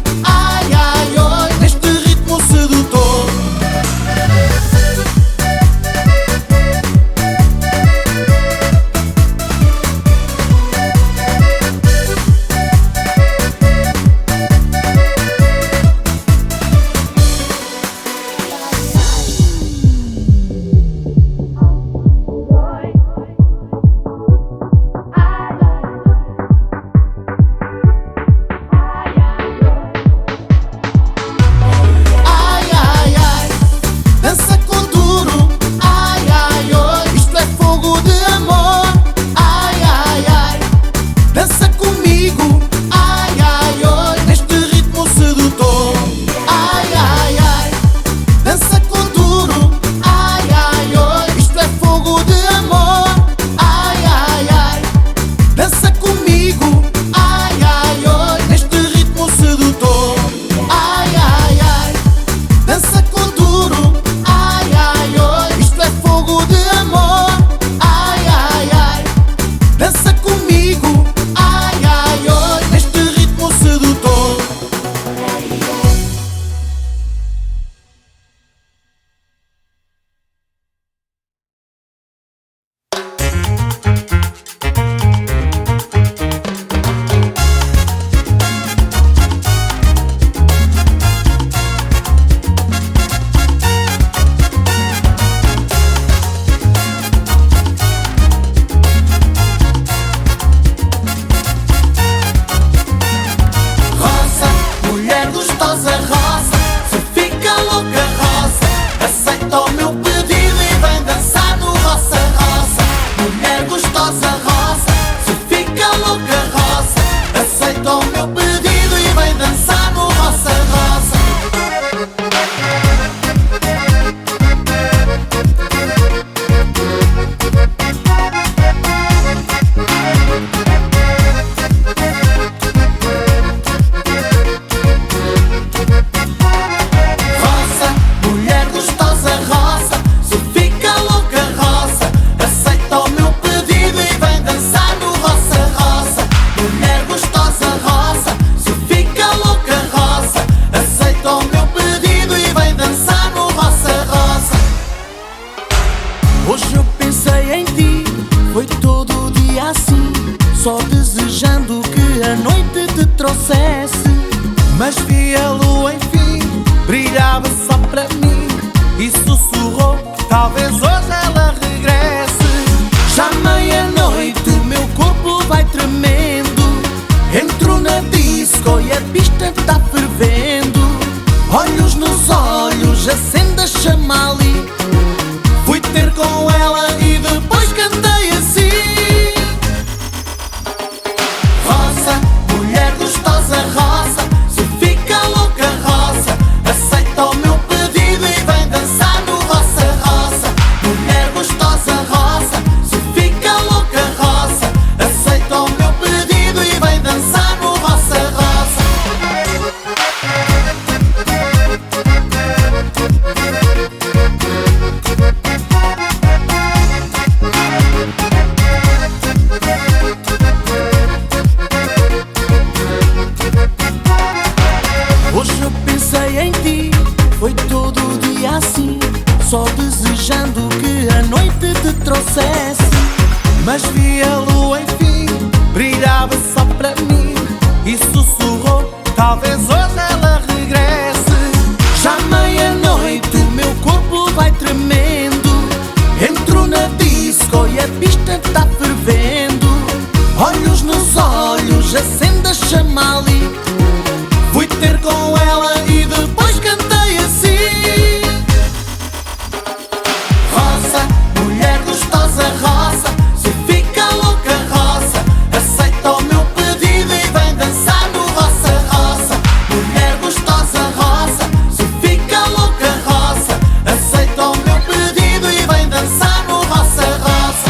trouxesse. Mas vi a lua enfim, brilhava só para mim e sussurrou, talvez hoje ela regresse. Já meia-noite o meu corpo vai tremendo, entro na disco e a pista tá fervendo. Olhos nos olhos, acende a chama ali. Fui ter com ela e depois cantei assim: Rosa, mulher gostosa, rosa, se fica louca, rosa, aceita o meu pedido e vem dançar no roça, rosa. Mulher gostosa, rosa, se fica louca, rosa, aceita o meu pedido e vem dançar no roça, rosa. Hoje eu pensei em ti, foi todo o dia assim, só desejando que a noite te trouxesse. Mas vi a lua enfim, brilhava só para mim e sussurrou, talvez hoje ela regresse. Já meia-noite o meu corpo vai tremendo, entro na disco e a pista tá fervendo. Olhos nos olhos, acende a chama ali. Fui ter com ela e depois cantei assim: Rosa, mulher gostosa, rosa, se fica louca, rosa, aceita o meu pedido e vem dançar no roça, rosa. Mulher gostosa, rosa, se fica louca, rosa, aceita o meu pedido e vem dançar no roça, rosa.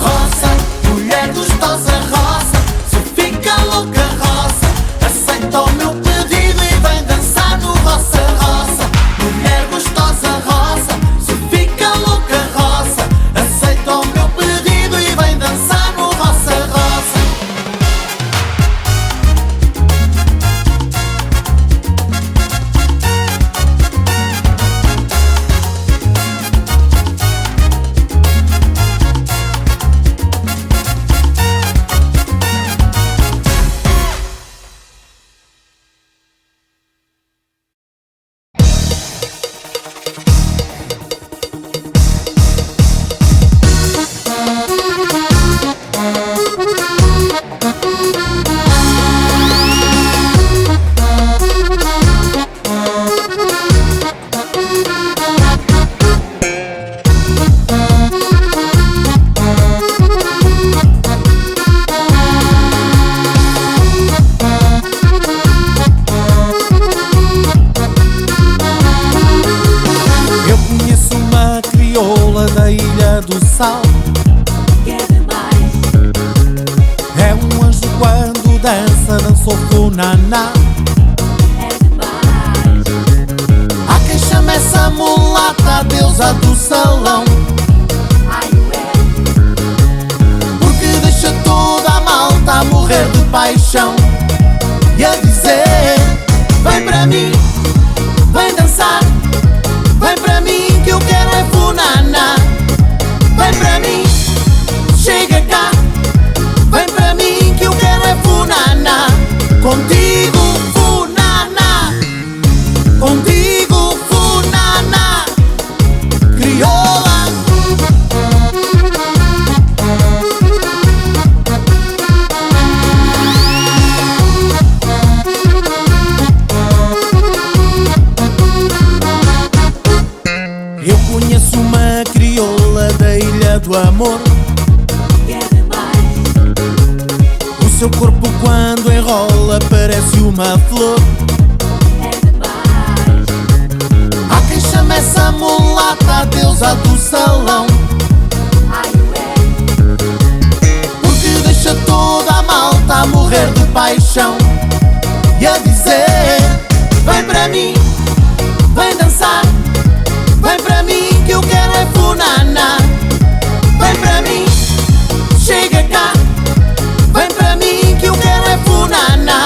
Rosa, mulher gostosa, rosa, se fica louca, rosa, aceita o meu pedido e vem dançar no roça, rosa. Mulher gostosa, rosa, se fica louca, rosa, aceita o meu pedido e vem dançar no roça, rosa. Eu conheço uma crioula da Ilha do Sal. Quer demais, É um anjo quando dança, dançou com o naná. é demais. Há quem chama essa mulata a deusa do salão, Ai, ué, porque deixa toda a malta a morrer de paixão e a dizer: vem para mim, vem dançar, vem para mim que eu quero é funaná. Vem para mim, chega cá, vem para mim que eu quero é funaná. Contigo, funaná, contigo, funaná, crioula. Eu conheço uma crioula da Ilha do Amor. quer demais, O seu corpo quando enrola parece uma flor. é demais. Há quem chama essa mulata a deusa do salão, Ai, ué, porque deixa toda a malta a morrer de paixão e a dizer: vem para mim, vem dançar, vem para mim que eu quero é funaná. Vem para mim, chega cá, vem para mim que eu quero é funaná.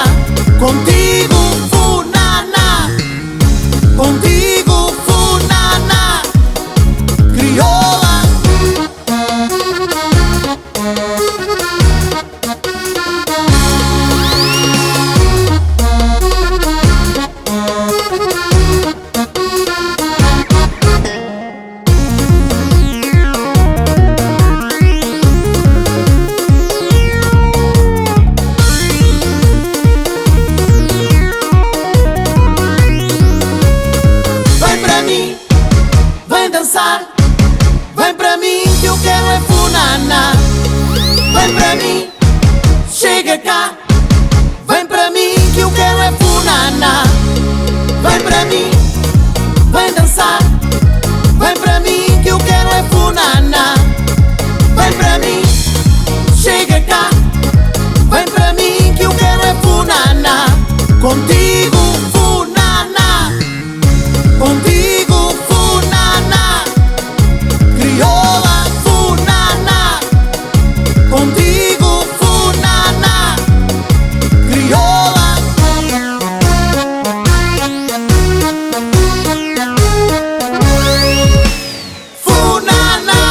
funana. Vem para mim, vem dançar. Vem para mim que eu quero é funana. Vem para mim, chega cá. Vem para mim que eu quero é funana. Contigo, funana. Contigo, funana. Crioula, funana. Contigo, funana. Crioula. Funana.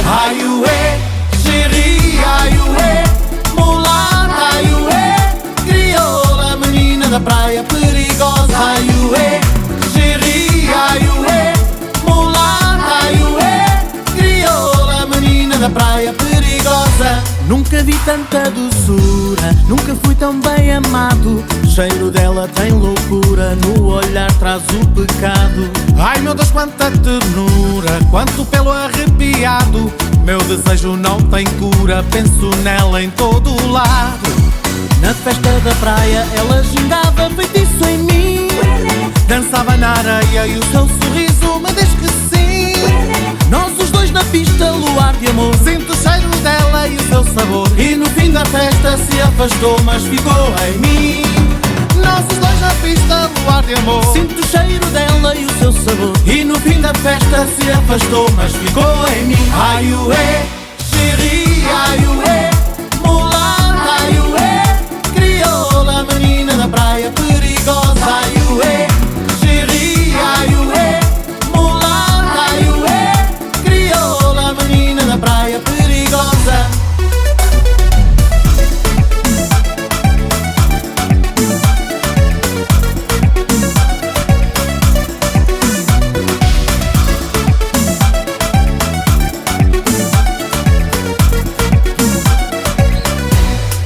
Aiuê, chéri, aiuê, mulata, aiuê, crioula, menina da praia perigosa. Aiuê, chéri, aiuê, mulata, aiuê, crioula, menina da praia perigosa. Nunca vi tanta doçura, nunca fui tão bem amado. Cheiro dela tem loucura, no olhar traz o pecado. Ai meu Deus, quanta ternura, quanto pelo arrepiado. Meu desejo não tem cura, penso nela em todo o lado. Na festa da praia ela gingava feitiço em mim. Dançava na areia e o seu sorriso me diz que sim. Nós os dois na pista, luar de amor. Sinto o cheiro dela e o seu sabor. E no fim da festa se afastou, mas ficou em mim. Nós os dois na pista, luar de amor. Sinto o cheiro dela e o seu sabor. E no fim da festa se afastou, mas ficou em mim. Aiuê, chéri, aiuê, mulata, aiuê, crioula, menina da praia perigosa. Aiuê, chéri, aiuê, mulata, aiuê, crioula, menina da praia perigosa.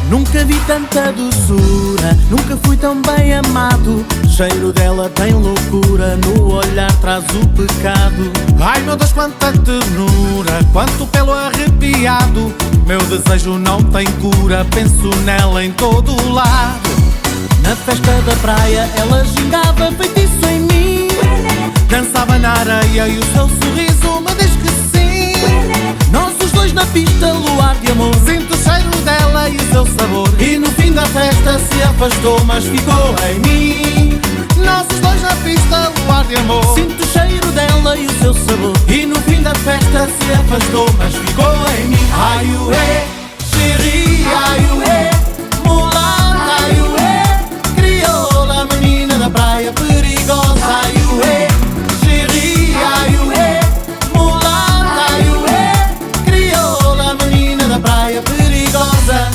Nunca vi tanta doçura, nunca fui tão bem amado. Cheiro dela tem loucura, no olhar traz o pecado. Ai meu Deus, quanta ternura, quanto pelo arrepiado. Meu desejo não tem cura, penso nela em todo o lado. Na festa da praia ela gingava feitiço em mim. Dançava na areia e o seu sorriso me diz que sim. Nós os dois na pista, luar de amor. Sinto o cheiro dela e o seu sabor. E no fim da festa se afastou, mas ficou em mim. Nós os dois na pista, luar de amor. Sinto o cheiro dela e o seu sabor. E no fim da festa se afastou, mas ficou em mim. Aiuê, chéri, aiuê, mulata, aiuê, crioula, menina da praia perigosa. Aiuê, chéri, aiuê, mulata, aiuê, crioula, menina da praia perigosa.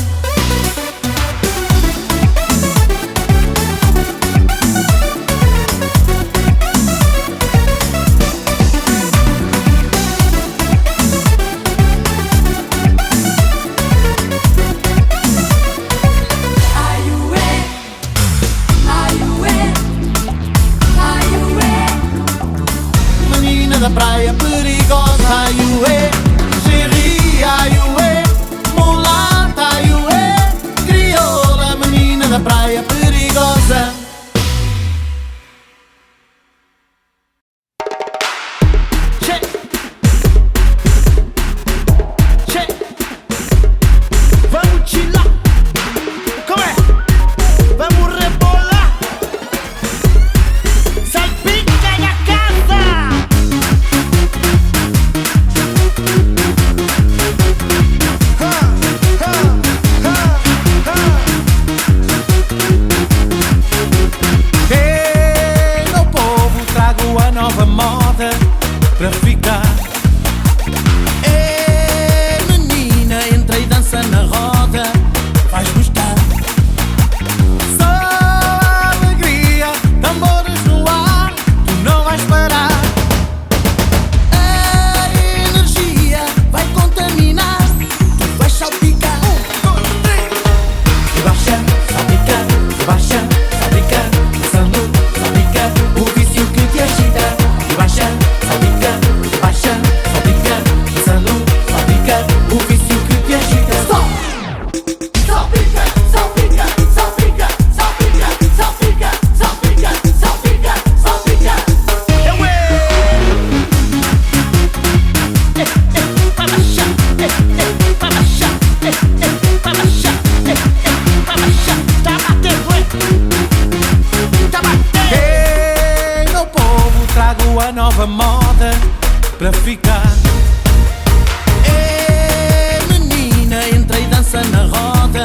dança na roda,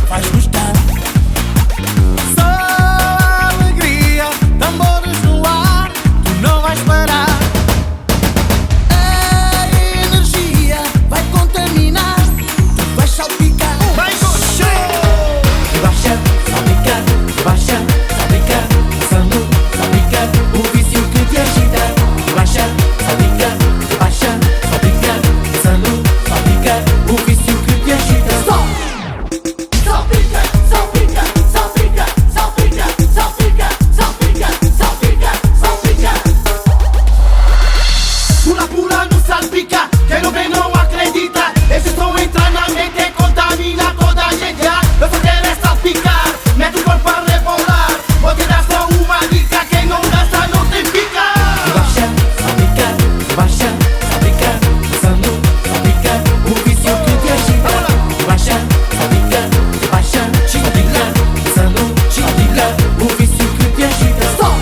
vais gostar. Só alegria, tambores no ar, tu não vais parar. A energia vai contaminar, tu vais salpicar. Vai relaxa, salpicar, relaxa, salpicar, dançando, salpicar, o vício que te agita. Relaxa, salpicar, relaxa, salpicar, dançando, salpicar, o vício que te agita. Stop! Salpica, salpica, salpica, salpica, salpica, salpica, salpica, salpica. Pula, pula no salpica, quem não vê não acredita. Esse som entra na mente e contamina toda a gente. Eu só quero é salpicar, mete o corpo a rebolar. Motivação uma dica, quem não dança não tem pica. Relaxa, salpicar, relaxa, salpicar, dançando, salpicar, o vício que te agita. Relaxa, salpicar, relaxa, salpicar, dançando, salpicar, o vício que te agita. Stop!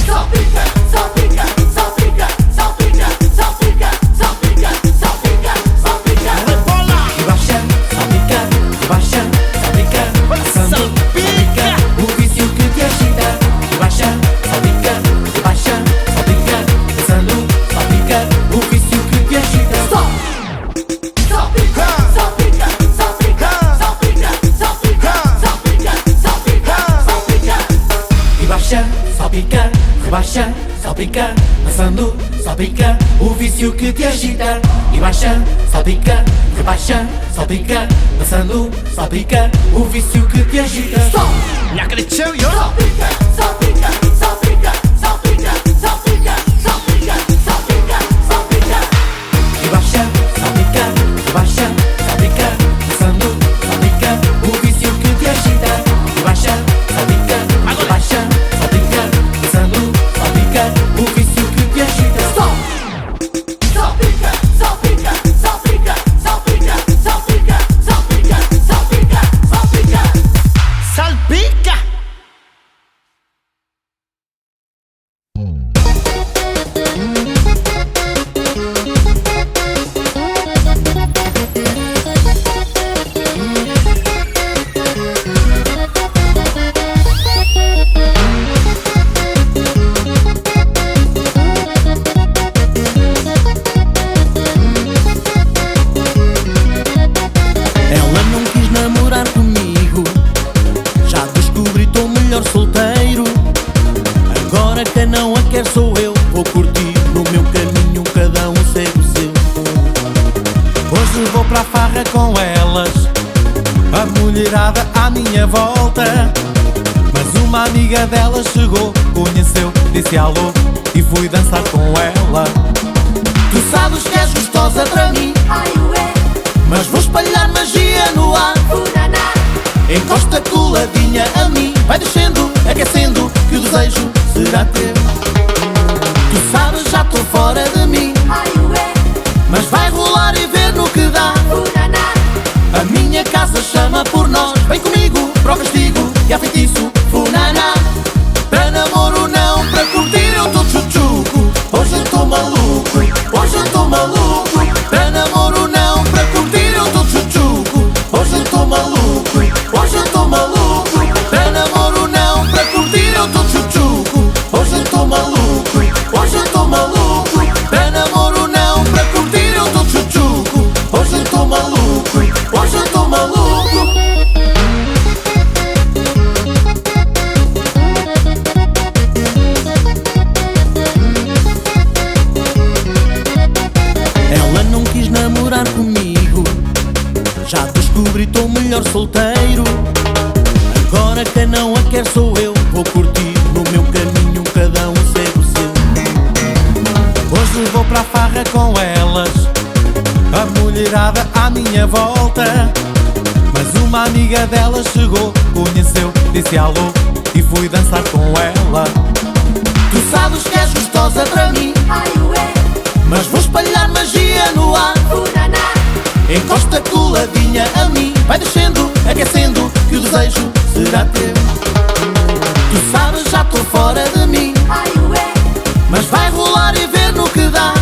Salpica, salpica, salpica, salpica, salpica, salpica, salpica, salpica. Relaxa, salpicar, relaxa, salpicar, dançando, salpicar, o vício que te agita. Relaxa, salpicar, relaxa, salpicar, dançando, salpicar, o vício que te agita. Stop! Salpica, salpica, salpica, salpica, salpica, salpica, salpica, salpica. Relaxa, salpicar, relaxa, salpicar, dançando, salpicar, o vício que te agita. Relaxa, salpicar, relaxa, salpicar, dançando, salpicar, o vício que te agita. Stop! Salpica, salpica, salpica, salpica, salpica, salpica, salpica, salpica. Relaxa, salpicar, relaxa, salpicar, dançando, salpicar, o vício que te agita. Relaxa, salpicar, relaxa, salpicar, dançando, salpicar, o vício que te agita. Stop! Salpica, salpica, salpica, salpica, salpica, salpica, salpica, salpica. Salpica! Ela não quis namorar comigo, já descobri, tô melhor solteiro. Agora quem não a quer sou eu, vou curtir no meu caminho, cada um segue o seu. Hoje vou pra farra com elas, a mulherada à minha volta. Mas uma amiga dela chegou, conheceu, disse alô e fui dançar com ela. Tu sabes que és gostosa para mim, Ai, ué, mas vou espalhar magia no ar. uraná. Encosta coladinha a mim, vai descendo, aquecendo, que o desejo será teu. Tu sabes, já tô fora de mim, Ai, ué, mas vai rolar e ver no que dá. uraná. A minha casa chama por nós, vem comigo, para o castigo e há feitiço, funaná. Para namoro não, para curtir eu tô tchutchuco. Hoje eu tô maluco, hoje eu tô maluco. Para namoro não, para curtir eu tô tchutchuco. Hoje eu tô maluco, hoje eu tô maluco. Para namoro não, para curtir eu tô tchutchuco. Hoje eu tô maluco, hoje eu tô maluco. Para namoro não, para curtir eu tô tchutchuco. Hoje eu tô maluco, hoje eu tô maluco. Ela não quis namorar comigo, já descobri, tô melhor solteiro. Agora quem não a quer sou eu, vou curtir no meu caminho, cada um segue o seu. Hoje vou pra farra com elas, a mulherada à minha volta. Mas uma amiga dela chegou, conheceu, disse alô e fui dançar com ela. Tu sabes que és gostosa para mim, Ai, ué, mas vou espalhar magia no ar. uraná. Encosta coladinha a mim, vai descendo, aquecendo, que o desejo será teu. Tu sabes, já tô fora de mim, Ai, ué, mas vai rolar e ver no que dá.